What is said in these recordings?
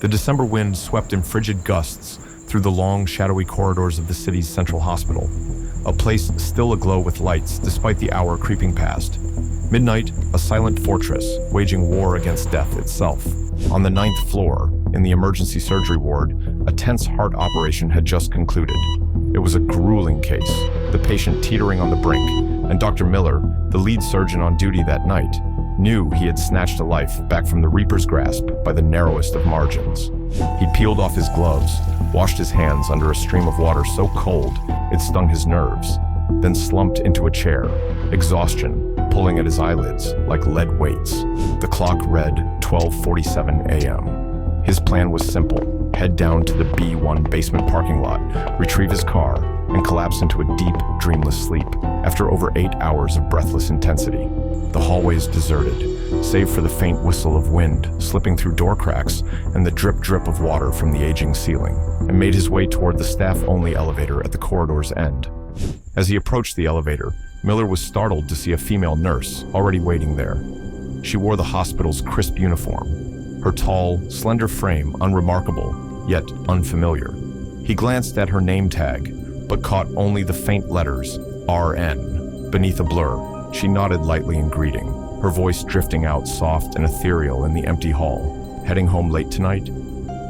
The December wind swept in frigid gusts through the long, shadowy corridors of the city's central hospital, a place still aglow with lights despite the hour creeping past. Midnight, a silent fortress, waging war against death itself. On the 9th floor, in the emergency surgery ward, a tense heart operation had just concluded. It was a grueling case, the patient teetering on the brink, and Dr. Miller, the lead surgeon on duty that night, knew he had snatched a life back from the Reaper's grasp by the narrowest of margins. He peeled off his gloves, washed his hands under a stream of water so cold it stung his nerves, then slumped into a chair, exhaustion pulling at his eyelids like lead weights. The clock read 12:47 a.m. His plan was simple: head down to the B1 basement parking lot, retrieve his car, and collapse into a deep, dreamless sleep after over 8 hours of breathless intensity. The hallways deserted, save for the faint whistle of wind slipping through door cracks and the drip-drip of water from the aging ceiling, and made his way toward the staff-only elevator at the corridor's end. As he approached the elevator, Miller was startled to see a female nurse already waiting there. She wore the hospital's crisp uniform, her tall, slender frame unremarkable, yet unfamiliar. He glanced at her name tag, but caught only the faint letters, RN, beneath a blur. She nodded lightly in greeting, her voice drifting out soft and ethereal in the empty hall. Heading home late tonight?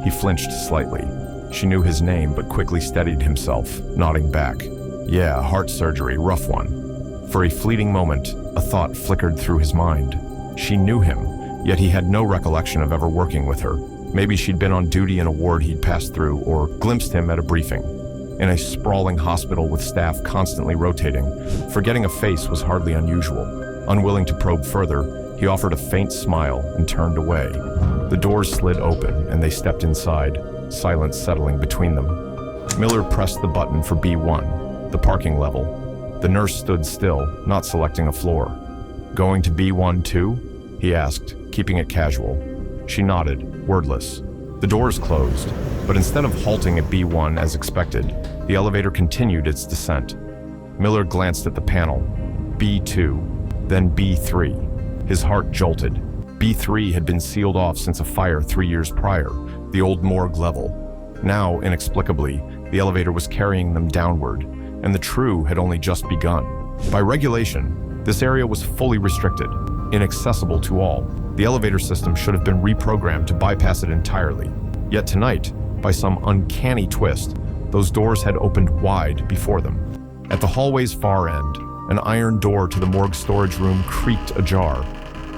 He flinched slightly. She knew his name, but quickly steadied himself, nodding back. Yeah, heart surgery, rough one. For a fleeting moment, a thought flickered through his mind. She knew him, yet he had no recollection of ever working with her. Maybe she'd been on duty in a ward he'd passed through, or glimpsed him at a briefing. In a sprawling hospital with staff constantly rotating, forgetting a face was hardly unusual. Unwilling to probe further, he offered a faint smile and turned away. The doors slid open and they stepped inside, silence settling between them. Miller pressed the button for B1, the parking level. The nurse stood still, not selecting a floor. Going to B1 too? He asked, keeping it casual. She nodded, wordless. The doors closed, but instead of halting at B1 as expected, the elevator continued its descent. Miller glanced at the panel. B2, then B3. His heart jolted. B3 had been sealed off since a fire 3 years prior, the old morgue level. Now, inexplicably, the elevator was carrying them downward, and the true had only just begun. By regulation, this area was fully restricted, inaccessible to all. The elevator system should have been reprogrammed to bypass it entirely. Yet tonight, by some uncanny twist, those doors had opened wide before them. At the hallway's far end, an iron door to the morgue storage room creaked ajar.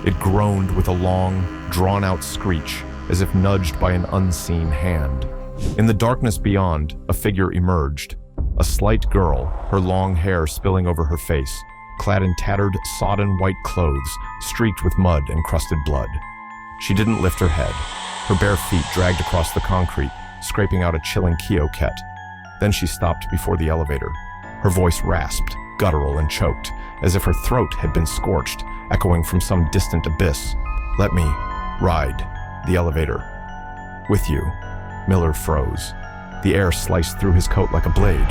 It groaned with a long, drawn-out screech, as if nudged by an unseen hand. In the darkness beyond, a figure emerged. A slight girl, her long hair spilling over her face, clad in tattered, sodden white clothes, streaked with mud and crusted blood. She didn't lift her head. Her bare feet dragged across the concrete, scraping out a chilling Kioket. Then she stopped before the elevator. Her voice rasped, guttural and choked, as if her throat had been scorched, echoing from some distant abyss. "Let me ride the elevator with you." Miller froze. The air sliced through his coat like a blade.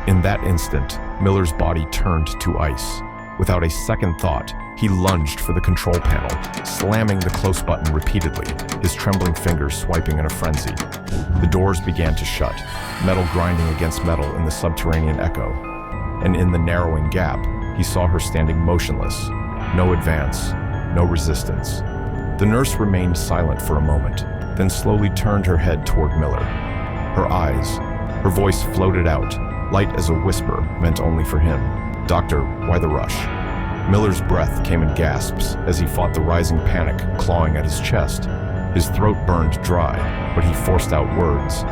In that instant, Miller's body turned to ice. Without a second thought, he lunged for the control panel, slamming the close button repeatedly, his trembling fingers swiping in a frenzy. The doors began to shut, metal grinding against metal in the subterranean echo. And in the narrowing gap, he saw her standing motionless. No advance, no resistance. The nurse remained silent for a moment, then slowly turned her head toward Miller. Her voice floated out, light as a whisper meant only for him. "Doctor, why the rush?" Miller's breath came in gasps as he fought the rising panic clawing at his chest. His throat burned dry, but he forced out words.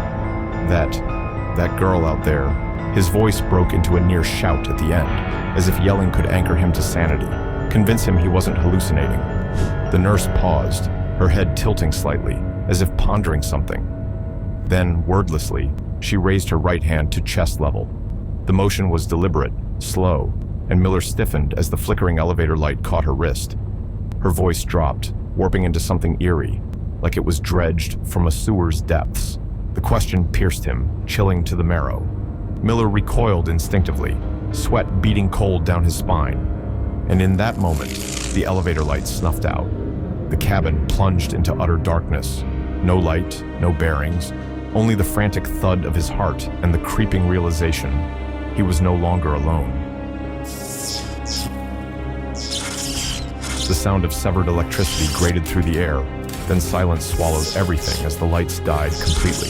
That girl out there." His voice broke into a near shout at the end, as if yelling could anchor him to sanity, convince him he wasn't hallucinating. The nurse paused, her head tilting slightly, as if pondering something. Then, wordlessly, she raised her right hand to chest level. The motion was deliberate, slow, and Miller stiffened as the flickering elevator light caught her wrist. Her voice dropped, warping into something eerie, like it was dredged from a sewer's depths. The question pierced him, chilling to the marrow. Miller recoiled instinctively, sweat beating cold down his spine. And in that moment, the elevator light snuffed out. The cabin plunged into utter darkness. No light, no bearings, only the frantic thud of his heart and the creeping realization he was no longer alone. The sound of severed electricity grated through the air, then silence swallowed everything as the lights died completely.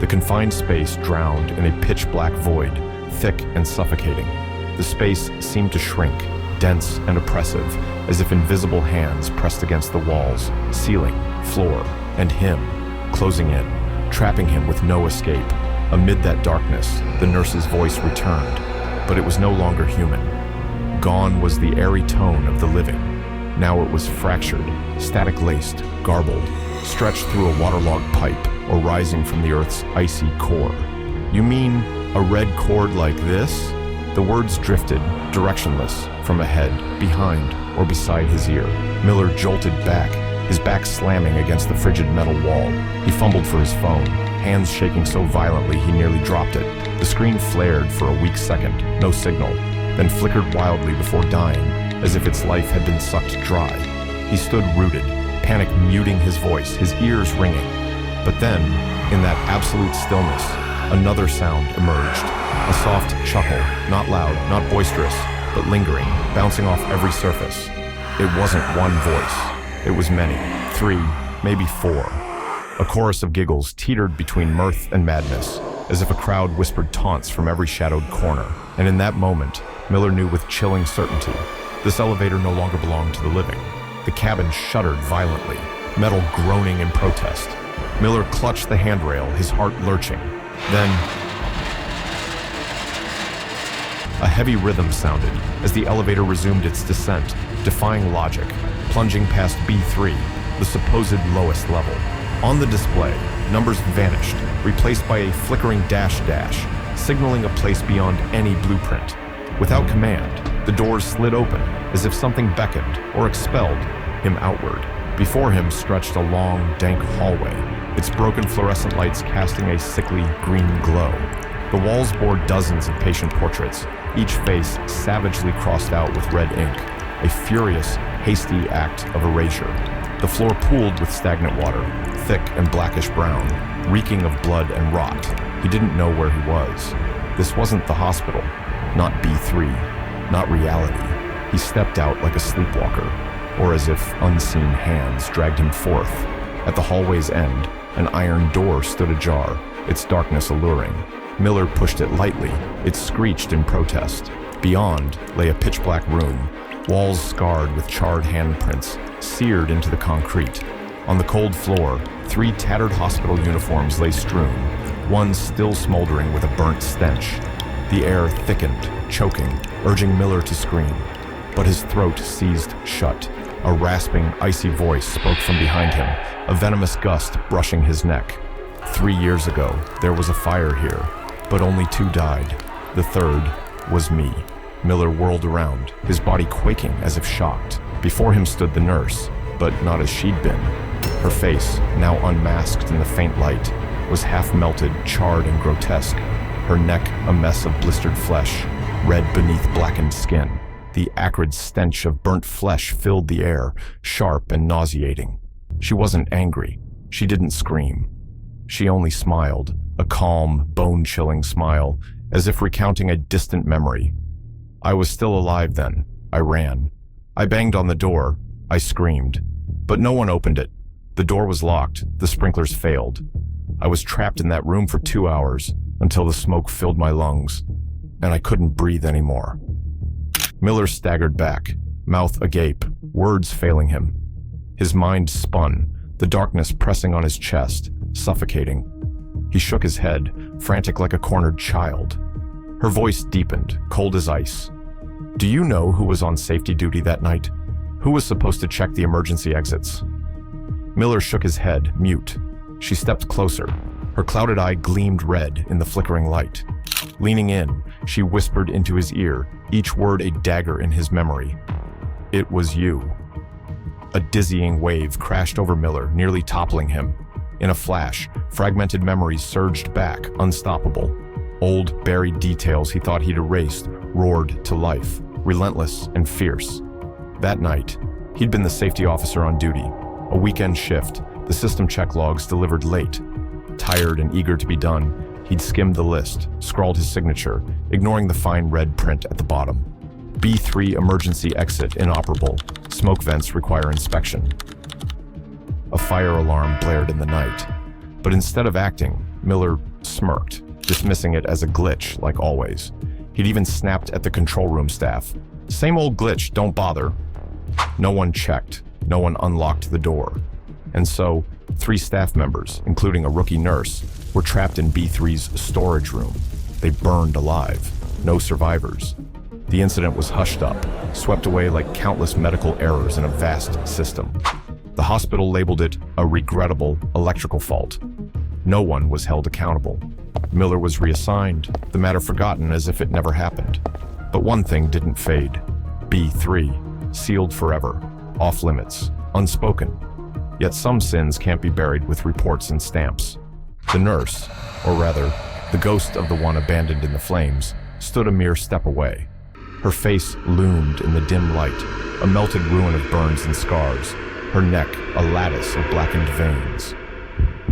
The confined space drowned in a pitch-black void, thick and suffocating. The space seemed to shrink, dense and oppressive, as if invisible hands pressed against the walls, ceiling, floor, and him, closing in, trapping him with no escape. Amid that darkness, the nurse's voice returned, but it was no longer human. Gone was the airy tone of the living. Now it was fractured, static-laced, garbled, stretched through a waterlogged pipe or rising from the Earth's icy core. You mean a red cord like this? The words drifted, directionless, from ahead, behind, or beside his ear. Miller jolted back, his back slamming against the frigid metal wall. He fumbled for his phone, hands shaking so violently he nearly dropped it. The screen flared for a weak second, no signal, then flickered wildly before dying, as if its life had been sucked dry. He stood rooted, panic muting his voice, his ears ringing. But then, in that absolute stillness, another sound emerged. A soft chuckle, not loud, not boisterous, but lingering, bouncing off every surface. It wasn't one voice. It was many, 3, maybe 4. A chorus of giggles teetered between mirth and madness, as if a crowd whispered taunts from every shadowed corner. And in that moment, Miller knew with chilling certainty, this elevator no longer belonged to the living. The cabin shuddered violently, metal groaning in protest. Miller clutched the handrail, his heart lurching. Then, a heavy rhythm sounded as the elevator resumed its descent, defying logic, plunging past B3, the supposed lowest level. On the display, numbers vanished, replaced by a flickering dash, signaling a place beyond any blueprint. Without command, the doors slid open as if something beckoned or expelled him outward. Before him stretched a long, dank hallway, its broken fluorescent lights casting a sickly green glow. The walls bore dozens of patient portraits, each face savagely crossed out with red ink, a furious, hasty act of erasure. The floor pooled with stagnant water, thick and blackish brown, reeking of blood and rot. He didn't know where he was. This wasn't the hospital, not B3, not reality. He stepped out like a sleepwalker, or as if unseen hands dragged him forth. At the hallway's end, an iron door stood ajar, its darkness alluring. Miller pushed it lightly. It screeched in protest. Beyond lay a pitch-black room, walls scarred with charred handprints, seared into the concrete. On the cold floor, 3 tattered hospital uniforms lay strewn, one still smoldering with a burnt stench. The air thickened, choking, urging Miller to scream. But his throat seized shut. A rasping, icy voice spoke from behind him, a venomous gust brushing his neck. 3 years ago, there was a fire here, but only 2 died. The 3rd was me. Miller whirled around, his body quaking as if shocked. Before him stood the nurse, but not as she'd been. Her face, now unmasked in the faint light, was half-melted, charred, and grotesque. Her neck a mess of blistered flesh, red beneath blackened skin. The acrid stench of burnt flesh filled the air, sharp and nauseating. She wasn't angry. She didn't scream. She only smiled, a calm, bone-chilling smile, as if recounting a distant memory. I was still alive then. I ran. I banged on the door. I screamed. But no one opened it. The door was locked. The sprinklers failed. I was trapped in that room for 2 hours, until the smoke filled my lungs, and I couldn't breathe anymore. Miller staggered back, mouth agape, words failing him. His mind spun, the darkness pressing on his chest, suffocating. He shook his head, frantic like a cornered child. Her voice deepened, cold as ice. Do you know who was on safety duty that night? Who was supposed to check the emergency exits? Miller shook his head, mute. She stepped closer. Her clouded eye gleamed red in the flickering light. Leaning in, she whispered into his ear, each word a dagger in his memory. It was you. A dizzying wave crashed over Miller, nearly toppling him. In a flash, fragmented memories surged back, unstoppable. Old, buried details he thought he'd erased roared to life, relentless and fierce. That night, he'd been the safety officer on duty. A weekend shift, The system check logs delivered late. Tired and eager to be done, he'd skimmed the list, scrawled his signature, ignoring the fine red print at the bottom. B3 emergency exit inoperable. Smoke vents require inspection. A fire alarm blared in the night. But instead of acting, Miller smirked, dismissing it as a glitch, like always. He'd even snapped at the control room staff. "Same old glitch, don't bother." No one checked. No one unlocked the door. And so, 3 staff members, including a rookie nurse, were trapped in B3's storage room. They burned alive. No survivors. The incident was hushed up, swept away like countless medical errors in a vast system. The hospital labeled it a regrettable electrical fault. No one was held accountable. Miller was reassigned, the matter forgotten as if it never happened. But one thing didn't fade. B3, sealed forever, off limits, unspoken. Yet some sins can't be buried with reports and stamps. The nurse, or rather, the ghost of the one abandoned in the flames, stood a mere step away. Her face loomed in the dim light, a melted ruin of burns and scars, her neck a lattice of blackened veins.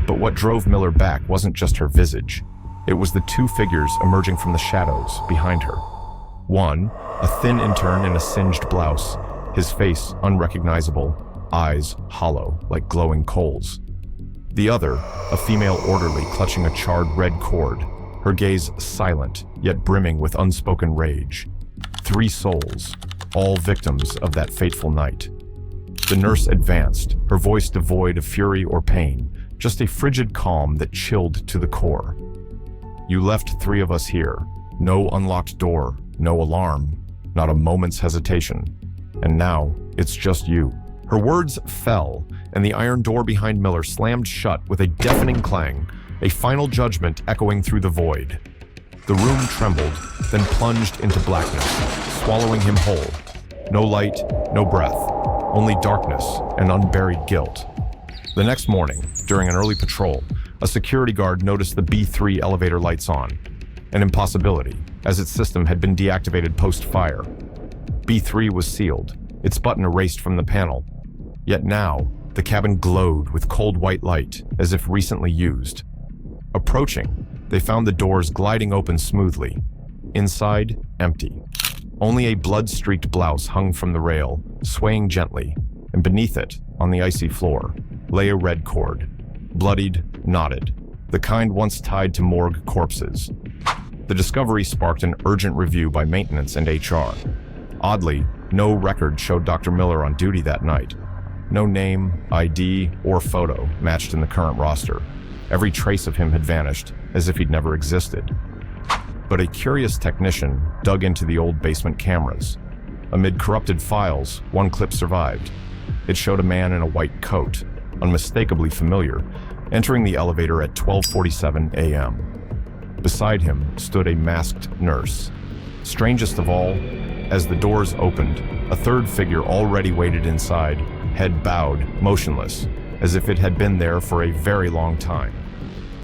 But what drove Miller back wasn't just her visage. It was the 2 figures emerging from the shadows behind her. One, a thin intern in a singed blouse, his face unrecognizable, eyes hollow like glowing coals. The other, a female orderly clutching a charred red cord, her gaze silent yet brimming with unspoken rage. 3 souls, all victims of that fateful night. The nurse advanced, her voice devoid of fury or pain, just a frigid calm that chilled to the core. "You left 3 of us here. No unlocked door, no alarm, not a moment's hesitation. And now, it's just you." Her words fell, and the iron door behind Miller slammed shut with a deafening clang, a final judgment echoing through the void. The room trembled, then plunged into blackness, swallowing him whole. No light, no breath, only darkness and unburied guilt. The next morning, during an early patrol, a security guard noticed the B3 elevator lights on. An impossibility, as its system had been deactivated post-fire. B3 was sealed, its button erased from the panel. Yet now, the cabin glowed with cold white light, as if recently used. Approaching, they found the doors gliding open smoothly. Inside, empty. Only a blood-streaked blouse hung from the rail, swaying gently, and beneath it, on the icy floor, lay a red cord. Bloodied, knotted, the kind once tied to morgue corpses. The discovery sparked an urgent review by maintenance and HR. Oddly, no record showed Dr. Miller on duty that night. No name, ID, or photo matched in the current roster. Every trace of him had vanished, as if he'd never existed. But a curious technician dug into the old basement cameras. Amid corrupted files, one clip survived. It showed a man in a white coat, unmistakably familiar, entering the elevator at 12:47 a.m. Beside him stood a masked nurse. Strangest of all, as the doors opened, a third figure already waited inside, head bowed, motionless, as if it had been there for a very long time.